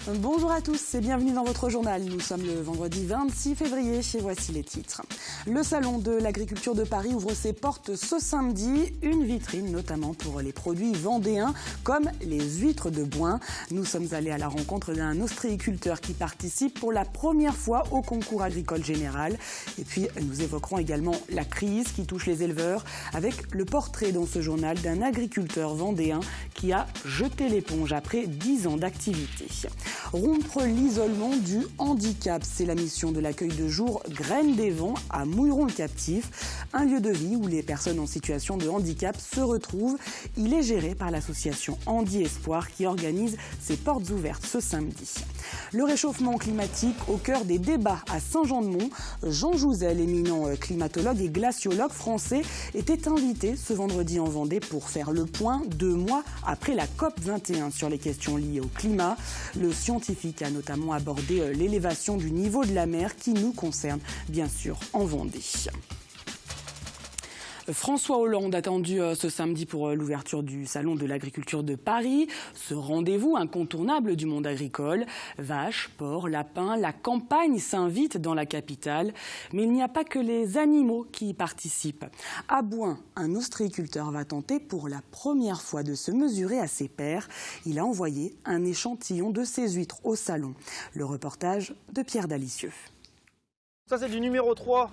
Bonjour à tous et bienvenue dans votre journal. Nous sommes le vendredi 26 février et voici les titres. Le salon de l'agriculture de Paris ouvre ses portes ce samedi. Une vitrine notamment pour les produits vendéens comme les huîtres de Boin. Nous sommes allés à la rencontre d'un ostréiculteur qui participe pour la première fois au concours agricole général. Et puis nous évoquerons également la crise qui touche les éleveurs avec le portrait dans ce journal d'un agriculteur vendéen qui a jeté l'éponge après 10 ans d'activité. Rompre l'isolement du handicap, c'est la mission de l'accueil de jour Graines des Vents à Mouilleron-le-Captif, un lieu de vie où les personnes en situation de handicap se retrouvent. Il est géré par l'association Handi Espoir qui organise ses portes ouvertes ce samedi. Le réchauffement climatique au cœur des débats à Saint-Jean-de-Mont. Jean Jouzel, éminent climatologue et glaciologue français, était invité ce vendredi en Vendée pour faire le point 2 mois après la COP21 sur les questions liées au climat. Le scientifique a notamment abordé l'élévation du niveau de la mer qui nous concerne bien sûr en Vendée. François Hollande attendu ce samedi pour l'ouverture du salon de l'agriculture de Paris. Ce rendez-vous incontournable du monde agricole. Vaches, porcs, lapins, la campagne s'invite dans la capitale. Mais il n'y a pas que les animaux qui y participent. À Boin, un ostréiculteur va tenter pour la première fois de se mesurer à ses pairs. Il a envoyé un échantillon de ses huîtres au salon. Le reportage de Pierre Dalicieux. Ça c'est du numéro 3.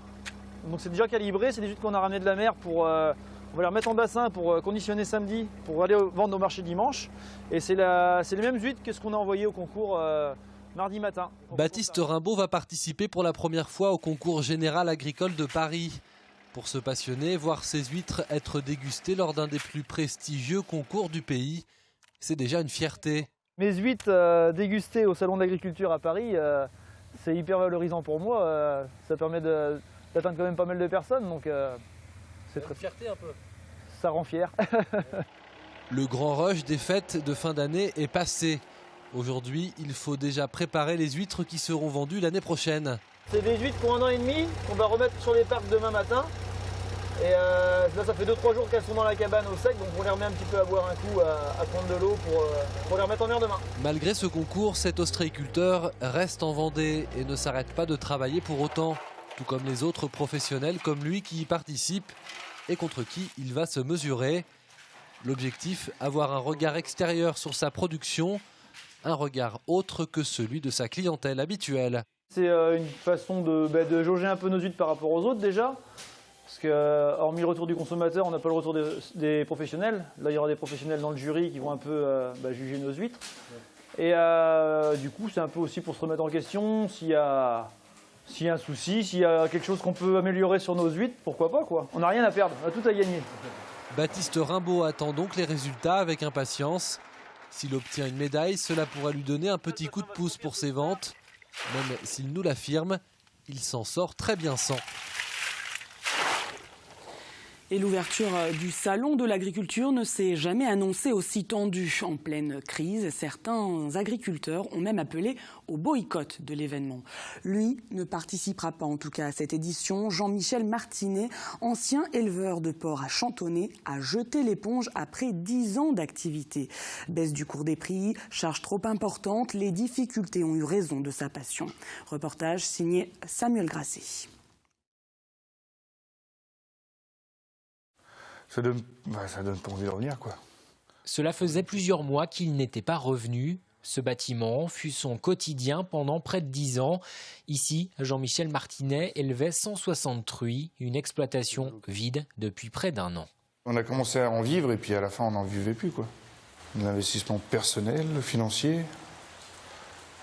Donc c'est déjà calibré, c'est des huîtres qu'on a ramenées de la mer on va les remettre en bassin pour conditionner samedi, pour aller vendre au marché dimanche. Et c'est les mêmes huîtres que ce qu'on a envoyé au concours mardi matin. Baptiste Rimbaud va participer pour la première fois au concours général agricole de Paris. Pour se passionner, voir ses huîtres être dégustées lors d'un des plus prestigieux concours du pays, c'est déjà une fierté. Mes huîtres dégustées au salon de l'agriculture à Paris, c'est hyper valorisant pour moi. Ça permet d'atteindre quand même pas mal de personnes, donc c'est très fierté un peu. Ça rend fier. Le grand rush des fêtes de fin d'année est passé. Aujourd'hui, il faut déjà préparer les huîtres qui seront vendues l'année prochaine. C'est des huîtres pour 1 an et demi qu'on va remettre sur les parcs demain matin. Et là, ça fait 2-3 jours qu'elles sont dans la cabane au sec, donc on les remet un petit peu à boire un coup, à prendre de l'eau pour les remettre en mer demain. Malgré ce concours, cet ostréiculteur reste en Vendée et ne s'arrête pas de travailler pour autant. Tout comme les autres professionnels comme lui qui y participent et contre qui il va se mesurer. L'objectif, avoir un regard extérieur sur sa production, un regard autre que celui de sa clientèle habituelle. C'est une façon de jauger un peu nos huîtres par rapport aux autres déjà. Parce que, hormis le retour du consommateur, on n'a pas le retour des professionnels. Là, il y aura des professionnels dans le jury qui vont un peu juger nos huîtres. Et du coup, c'est un peu aussi pour se remettre en question s'il y a un souci, s'il y a quelque chose qu'on peut améliorer sur nos huîtres, pourquoi pas quoi. On n'a rien à perdre, on a tout à gagner. Baptiste Rimbaud attend donc les résultats avec impatience. S'il obtient une médaille, cela pourrait lui donner un petit coup de pouce pour ses ventes. Même s'il nous l'affirme, il s'en sort très bien sans. Et l'ouverture du salon de l'agriculture ne s'est jamais annoncée aussi tendue. En pleine crise, certains agriculteurs ont même appelé au boycott de l'événement. Lui ne participera pas en tout cas à cette édition. Jean-Michel Martinet, ancien éleveur de porcs à Chantonnay, a jeté l'éponge après 10 ans d'activité. Baisse du cours des prix, charges trop importantes, les difficultés ont eu raison de sa passion. Reportage signé Samuel Grasset. Ça donne pas envie de revenir, quoi. Cela faisait plusieurs mois qu'il n'était pas revenu. Ce bâtiment fut son quotidien pendant près de 10 ans. Ici, Jean-Michel Martinet élevait 160 truies, une exploitation vide depuis près d'1 an. On a commencé à en vivre et puis à la fin, on n'en vivait plus, quoi. L'investissement personnel, financier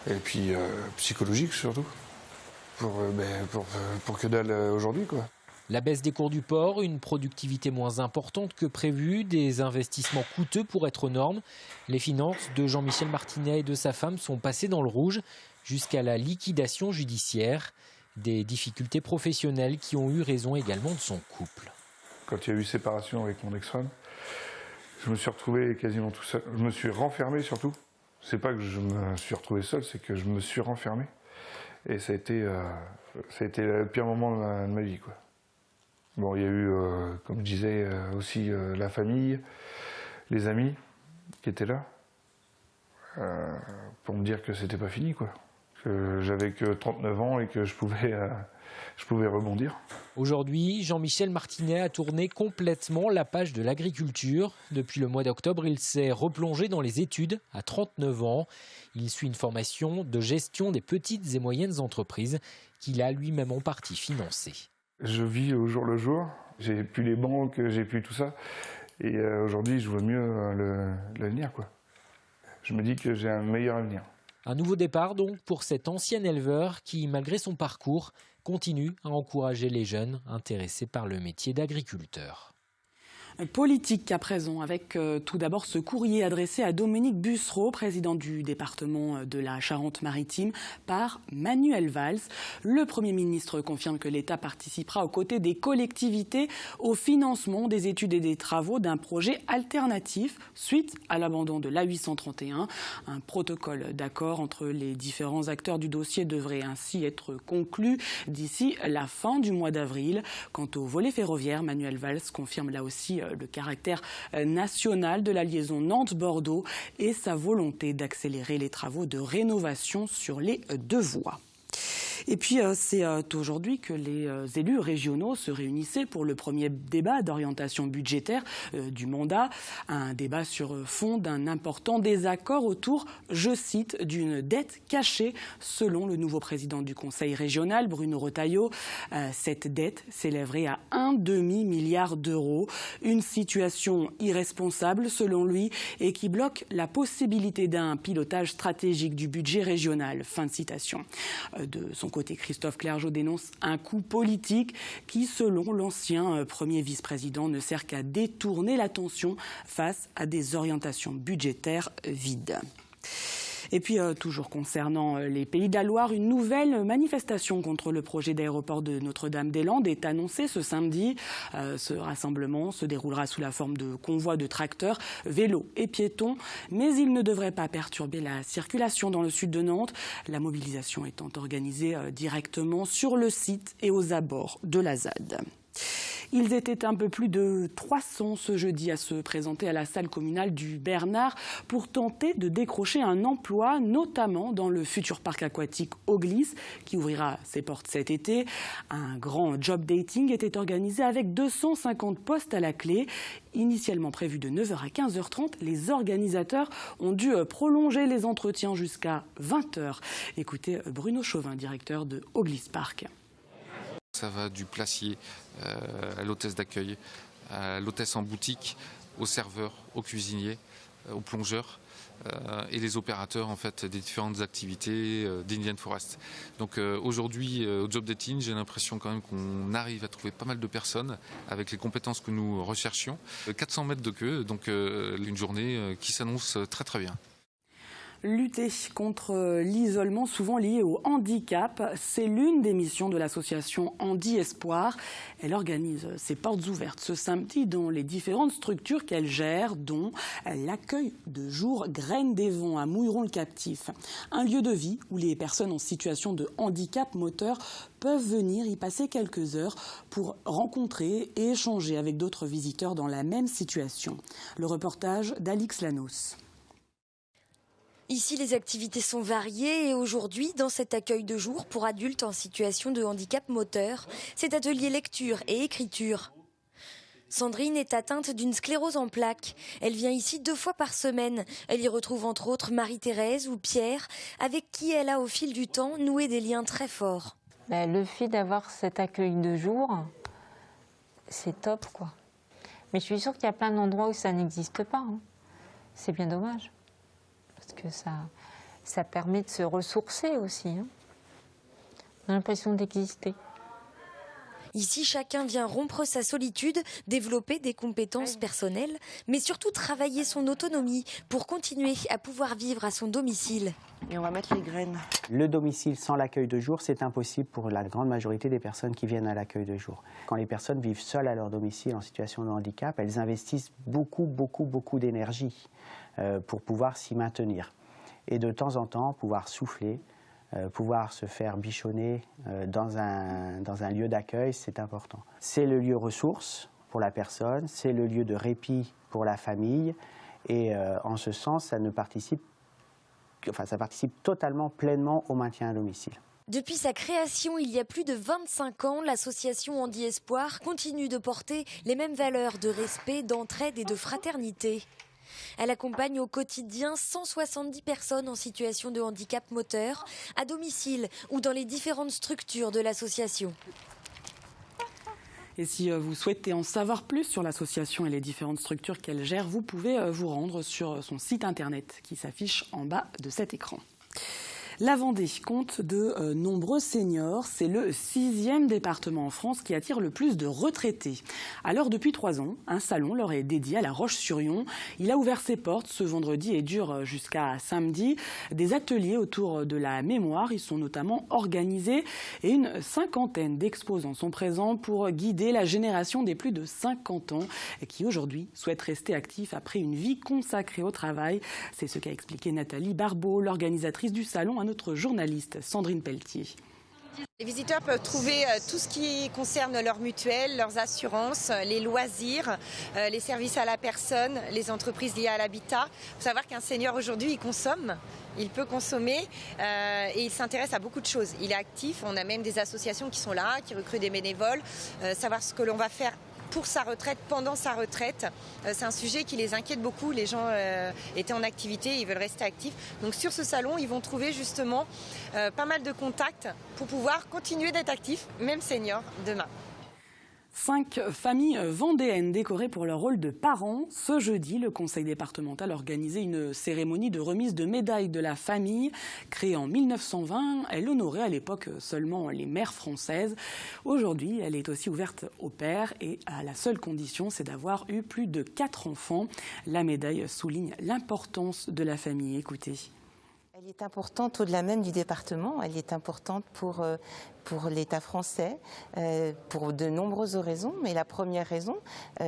et puis psychologique surtout. Pour que dalle aujourd'hui, quoi. La baisse des cours du porc, une productivité moins importante que prévu, des investissements coûteux pour être aux normes. Les finances de Jean-Michel Martinet et de sa femme sont passées dans le rouge jusqu'à la liquidation judiciaire. Des difficultés professionnelles qui ont eu raison également de son couple. Quand il y a eu séparation avec mon ex-femme, je me suis retrouvé quasiment tout seul. Je me suis renfermé surtout. C'est pas que je me suis retrouvé seul, c'est que je me suis renfermé. Et ça a été le pire moment de ma vie, quoi. Bon, il y a eu, comme je disais, aussi la famille, les amis qui étaient là. pour me dire que c'était pas fini, quoi. Que j'avais que 39 ans et que je pouvais rebondir. Aujourd'hui, Jean-Michel Martinet a tourné complètement la page de l'agriculture. Depuis le mois d'octobre, il s'est replongé dans les études à 39 ans. Il suit une formation de gestion des petites et moyennes entreprises qu'il a lui-même en partie financée. Je vis au jour le jour. J'ai plus les banques, j'ai plus tout ça. Et aujourd'hui, je vois mieux l'avenir, quoi. Je me dis que j'ai un meilleur avenir. Un nouveau départ donc pour cet ancien éleveur qui, malgré son parcours, continue à encourager les jeunes intéressés par le métier d'agriculteur. Politique à présent, avec tout d'abord ce courrier adressé à Dominique Bussereau, président du département de la Charente-Maritime, par Manuel Valls. Le Premier ministre confirme que l'État participera aux côtés des collectivités au financement des études et des travaux d'un projet alternatif suite à l'abandon de l'A831. Un protocole d'accord entre les différents acteurs du dossier devrait ainsi être conclu d'ici la fin du mois d'avril. Quant au volet ferroviaire, Manuel Valls confirme là aussi le caractère national de la liaison Nantes-Bordeaux et sa volonté d'accélérer les travaux de rénovation sur les 2 voies. Et puis c'est aujourd'hui que les élus régionaux se réunissaient pour le premier débat d'orientation budgétaire du mandat. Un débat sur fond d'un important désaccord autour, je cite, d'une dette cachée selon le nouveau président du Conseil régional, Bruno Retailleau. Cette dette s'élèverait à 1,5 milliard d'euros. Une situation irresponsable selon lui et qui bloque la possibilité d'un pilotage stratégique du budget régional. Fin de citation. De son côté, Christophe Clergeau dénonce un coup politique qui, selon l'ancien premier vice-président, ne sert qu'à détourner l'attention face à des orientations budgétaires vides. Et puis, toujours concernant les Pays de la Loire, une nouvelle manifestation contre le projet d'aéroport de Notre-Dame-des-Landes est annoncée ce samedi. Ce rassemblement se déroulera sous la forme de convois de tracteurs, vélos et piétons. Mais il ne devrait pas perturber la circulation dans le sud de Nantes, la mobilisation étant organisée directement sur le site et aux abords de la ZAD. Ils étaient un peu plus de 300 ce jeudi à se présenter à la salle communale du Bernard pour tenter de décrocher un emploi, notamment dans le futur parc aquatique Auglis, qui ouvrira ses portes cet été. Un grand job dating était organisé avec 250 postes à la clé. Initialement prévu de 9h à 15h30, les organisateurs ont dû prolonger les entretiens jusqu'à 20h. Écoutez Bruno Chauvin, directeur de Auglis Park. Ça va du placier à l'hôtesse d'accueil, à l'hôtesse en boutique, au serveur, au cuisinier, au plongeur et les opérateurs en fait des différentes activités d'Indian Forest. Donc aujourd'hui au job dating, j'ai l'impression quand même qu'on arrive à trouver pas mal de personnes avec les compétences que nous recherchions. 400 mètres de queue, donc une journée qui s'annonce très très bien. Lutter contre l'isolement souvent lié au handicap, c'est l'une des missions de l'association Handi Espoir. Elle organise ses portes ouvertes ce samedi dans les différentes structures qu'elle gère, dont l'accueil de jour Graines des Vents à Mouilleron-le-Captif. Un lieu de vie où les personnes en situation de handicap moteur peuvent venir y passer quelques heures pour rencontrer et échanger avec d'autres visiteurs dans la même situation. Le reportage d'Alix Lanos. Ici, les activités sont variées et aujourd'hui, dans cet accueil de jour pour adultes en situation de handicap moteur, c'est atelier lecture et écriture. Sandrine est atteinte d'une sclérose en plaques. Elle vient ici 2 fois par semaine. Elle y retrouve entre autres Marie-Thérèse ou Pierre, avec qui elle a au fil du temps noué des liens très forts. Le fait d'avoir cet accueil de jour, c'est top, quoi. Mais je suis sûre qu'il y a plein d'endroits où ça n'existe pas. C'est bien dommage. Parce que ça permet de se ressourcer aussi. On a l'impression d'exister. Ici, chacun vient rompre sa solitude, développer des compétences personnelles, mais surtout travailler son autonomie pour continuer à pouvoir vivre à son domicile. Et on va mettre les graines. Le domicile sans l'accueil de jour, c'est impossible pour la grande majorité des personnes qui viennent à l'accueil de jour. Quand les personnes vivent seules à leur domicile en situation de handicap, elles investissent beaucoup d'énergie pour pouvoir s'y maintenir. Et de temps en temps, pouvoir souffler, pouvoir se faire bichonner dans un lieu d'accueil, c'est important. C'est le lieu ressource pour la personne, c'est le lieu de répit pour la famille. Et en ce sens, ça ne participe ça participe totalement, pleinement au maintien à domicile. Depuis sa création il y a plus de 25 ans, l'association Handi Espoir continue de porter les mêmes valeurs de respect, d'entraide et de fraternité. Elle accompagne au quotidien 170 personnes en situation de handicap moteur, à domicile ou dans les différentes structures de l'association. Et si vous souhaitez en savoir plus sur l'association et les différentes structures qu'elle gère, vous pouvez vous rendre sur son site internet qui s'affiche en bas de cet écran. La Vendée compte de nombreux seniors. C'est le 6e département en France qui attire le plus de retraités. Alors depuis 3 ans, un salon leur est dédié à La Roche-sur-Yon. Il a ouvert ses portes ce vendredi et dure jusqu'à samedi. Des ateliers autour de la mémoire y sont notamment organisés et une 50aine d'exposants sont présents pour guider la génération des plus de 50 ans qui aujourd'hui souhaitent rester actifs après une vie consacrée au travail. C'est ce qu'a expliqué Nathalie Barbeau, l'organisatrice du salon, à notre journaliste Sandrine Pelletier. Les visiteurs peuvent trouver tout ce qui concerne leurs mutuelles, leurs assurances, les loisirs, les services à la personne, les entreprises liées à l'habitat. Il faut savoir qu'un senior aujourd'hui, il consomme, il peut consommer et il s'intéresse à beaucoup de choses. Il est actif, on a même des associations qui sont là, qui recrutent des bénévoles, savoir ce que l'on va faire pour sa retraite, pendant sa retraite. C'est un sujet qui les inquiète beaucoup. Les gens étaient en activité, ils veulent rester actifs. Donc sur ce salon, ils vont trouver justement pas mal de contacts pour pouvoir continuer d'être actifs, même seniors, demain. 5 familles vendéennes décorées pour leur rôle de parents. Ce jeudi, le conseil départemental a organisé une cérémonie de remise de médailles de la famille. Créée en 1920, elle honorait à l'époque seulement les mères françaises. Aujourd'hui, elle est aussi ouverte aux pères et à la seule condition, c'est d'avoir eu plus de 4 enfants. La médaille souligne l'importance de la famille. Écoutez. Elle est importante au-delà même du département, elle est importante pour l'État français, pour de nombreuses raisons. Mais la première raison,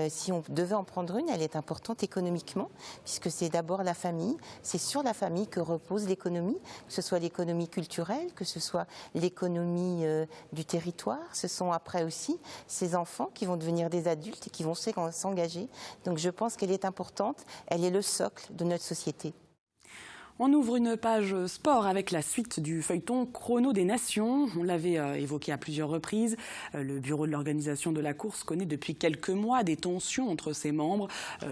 si on devait en prendre une, elle est importante économiquement, puisque c'est d'abord la famille, c'est sur la famille que repose l'économie, que ce soit l'économie culturelle, que ce soit l'économie du territoire. Ce sont après aussi ces enfants qui vont devenir des adultes et qui vont s'engager. Donc je pense qu'elle est importante, elle est le socle de notre société. On ouvre une page sport avec la suite du feuilleton Chrono des Nations. On l'avait évoqué à plusieurs reprises. Le bureau de l'organisation de la course connaît depuis quelques mois des tensions entre ses membres.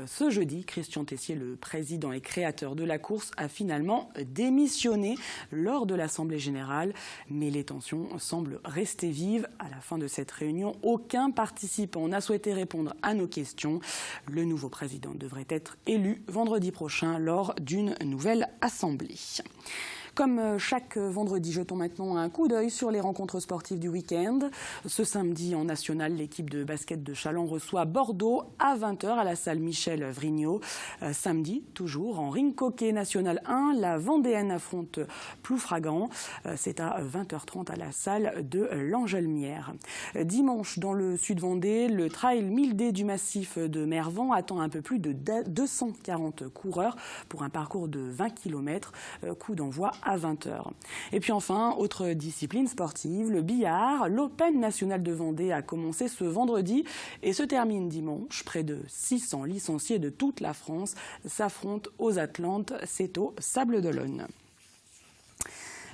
Ce jeudi, Christian Tessier, le président et créateur de la course, a finalement démissionné lors de l'Assemblée générale. Mais les tensions semblent rester vives. À la fin de cette réunion, aucun participant n'a souhaité répondre à nos questions. Le nouveau président devrait être élu vendredi prochain lors d'une nouvelle assemblée. Comme chaque vendredi, jetons maintenant un coup d'œil sur les rencontres sportives du week-end. Ce samedi, en national, l'équipe de basket de Challans reçoit Bordeaux à 20h à la salle Michel Vrignot. Samedi, toujours en ring hockey national 1, la Vendéenne affronte Ploufragan. C'est à 20h30 à la salle de l'Angelmière. Dimanche, dans le sud-Vendée, le trail 1000D du massif de Mervan attend un peu plus de 240 coureurs pour un parcours de 20 km. Coup d'envoi à 20h. Et puis enfin, autre discipline sportive, le billard. L'Open national de Vendée a commencé ce vendredi et se termine dimanche. Près de 600 licenciés de toute la France s'affrontent aux Atlantes. C'est au Sables-d'Olonne.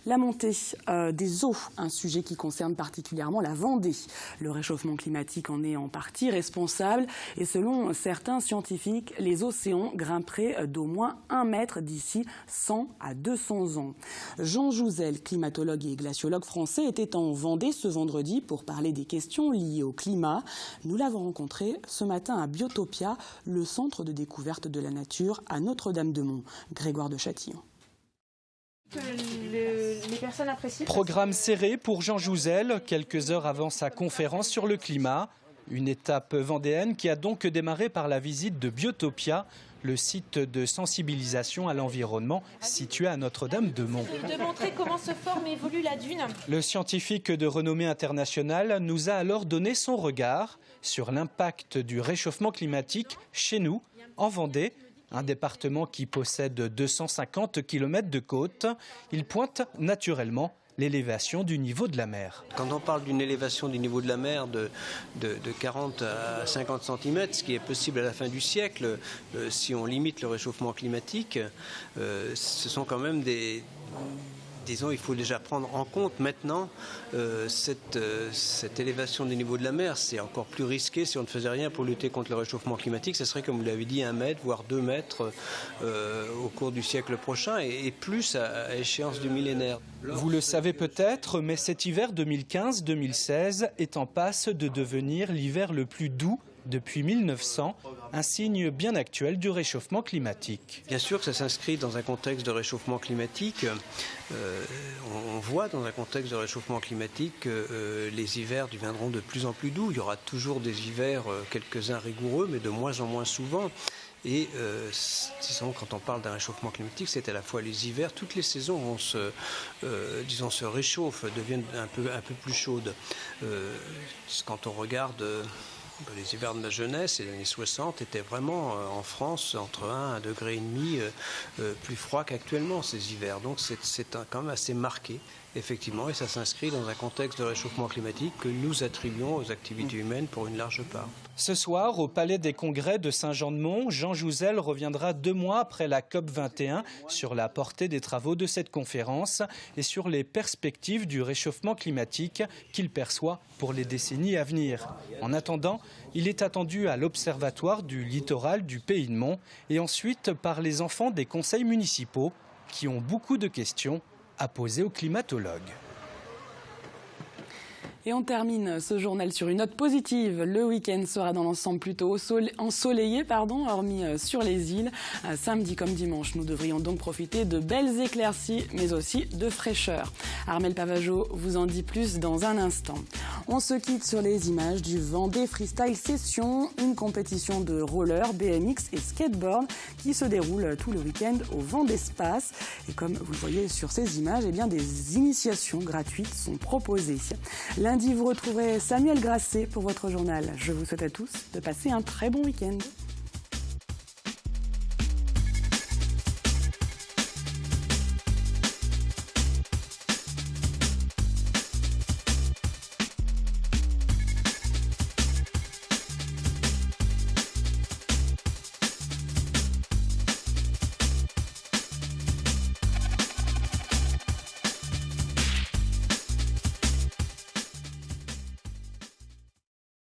La montée des eaux, un sujet qui concerne particulièrement la Vendée. Le réchauffement climatique en est en partie responsable et selon certains scientifiques, les océans grimperaient d'au moins 1 mètre d'ici 100 à 200 ans. Jean Jouzel, climatologue et glaciologue français, était en Vendée ce vendredi pour parler des questions liées au climat. Nous l'avons rencontré ce matin à Biotopia, le centre de découverte de la nature à Notre-Dame-de-Mont. Grégoire de Châtillon. Les personnes apprécient. Programme serré pour Jean Jouzel, quelques heures avant sa conférence sur le climat. Une étape vendéenne qui a donc démarré par la visite de Biotopia, le site de sensibilisation à l'environnement situé à Notre-Dame-de-Mont. De montrer comment se forme et évolue la dune. Le scientifique de renommée internationale nous a alors donné son regard sur l'impact du réchauffement climatique chez nous, en Vendée, un département qui possède 250 km de côte. Il pointe naturellement l'élévation du niveau de la mer. Quand on parle d'une élévation du niveau de la mer de 40 à 50 cm, ce qui est possible à la fin du siècle, si on limite le réchauffement climatique, ce sont quand même disons, il faut déjà prendre en compte maintenant cette élévation du niveau de la mer. C'est encore plus risqué si on ne faisait rien pour lutter contre le réchauffement climatique. Ce serait, comme vous l'avez dit, 1 mètre, voire 2 mètres au cours du siècle prochain et plus à échéance du millénaire. Vous le savez peut-être, mais cet hiver 2015-2016 est en passe de devenir l'hiver le plus doux depuis 1900, un signe bien actuel du réchauffement climatique. Bien sûr que ça s'inscrit dans un contexte de réchauffement climatique. On voit dans un contexte de réchauffement climatique que les hivers deviendront de plus en plus doux. Il y aura toujours des hivers, quelques-uns rigoureux, mais de moins en moins souvent. Et disons, quand on parle d'un réchauffement climatique, c'est à la fois les hivers, toutes les saisons vont se réchauffent, deviennent un peu plus chaudes. Quand on regarde les hivers de ma jeunesse, les années 60, étaient vraiment en France entre 1 et 1,5 degré plus froid qu'actuellement ces hivers. Donc c'est quand même assez marqué, effectivement, et ça s'inscrit dans un contexte de réchauffement climatique que nous attribuons aux activités humaines pour une large part. Ce soir, au Palais des Congrès de Saint-Jean-de-Mont, Jean Jouzel reviendra 2 mois après la COP21 sur la portée des travaux de cette conférence et sur les perspectives du réchauffement climatique qu'il perçoit pour les décennies à venir. En attendant, il est attendu à l'Observatoire du littoral du Pays de Mont et ensuite par les enfants des conseils municipaux qui ont beaucoup de questions à poser aux climatologues. Et on termine ce journal sur une note positive. Le week-end sera dans l'ensemble plutôt ensoleillé, hormis sur les îles. Samedi comme dimanche, nous devrions donc profiter de belles éclaircies, mais aussi de fraîcheur. Armelle Pavageau vous en dit plus dans un instant. On se quitte sur les images du Vendée Freestyle Session, une compétition de roller, BMX et skateboard qui se déroule tout le week-end au Vendée Space. Et comme vous le voyez sur ces images, eh bien, des initiations gratuites sont proposées. Lundi, vous retrouverez Samuel Grasset pour votre journal. Je vous souhaite à tous de passer un très bon week-end.